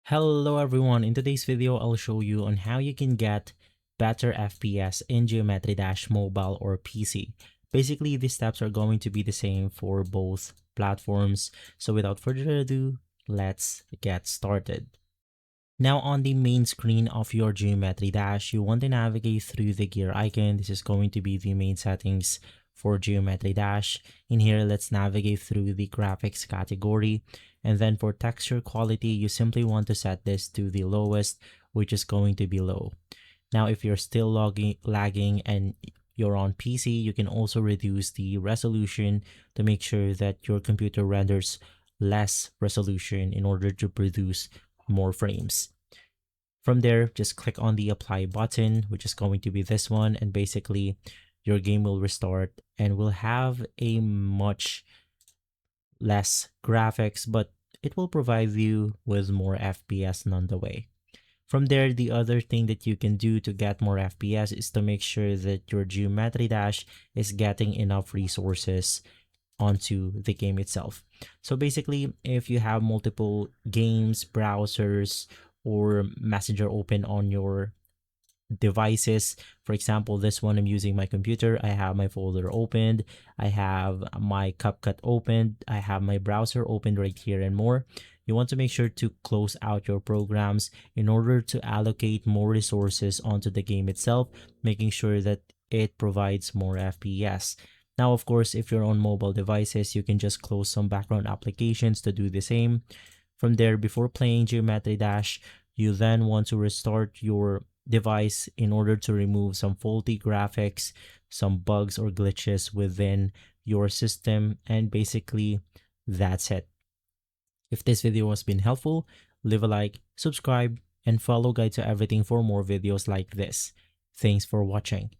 Hello everyone, in today's video I'll show you on how you can get better FPS in Geometry Dash mobile or PC. Basically, these steps are going to be the same for both platforms. So without further ado, let's get started. Now on the main screen of your Geometry Dash, you want to navigate through the gear icon. This is going to be the main settings for Geometry Dash. In here, let's navigate through the graphics category. And then for texture quality, you simply want to set this to the lowest, which is going to be low. Now, if you're still lagging and you're on PC, you can also reduce the resolution to make sure that your computer renders less resolution in order to produce more frames. From there, just click on the apply button, which is going to be this one, and basically your game will restart and will have a much less graphics, but it will provide you with more FPS none the way. From there, the other thing that you can do to get more FPS is to make sure that your Geometry Dash is getting enough resources onto the game itself. So basically, if you have multiple games, browsers, or Messenger open on your devices, for example, this one I'm using my computer, I have my folder opened, I have my CapCut opened, I have my browser opened right here and more. You want to make sure to close out your programs in order to allocate more resources onto the game itself, making sure that it provides more FPS. Now, of course, if you're on mobile devices, you can just close some background applications to do the same. From there, before playing Geometry Dash, you then want to restart your device in order to remove some faulty graphics, some bugs or glitches within your system, and basically that's it. If this video has been helpful, leave a like, subscribe, and follow Guide to Everything for more videos like this. Thanks for watching.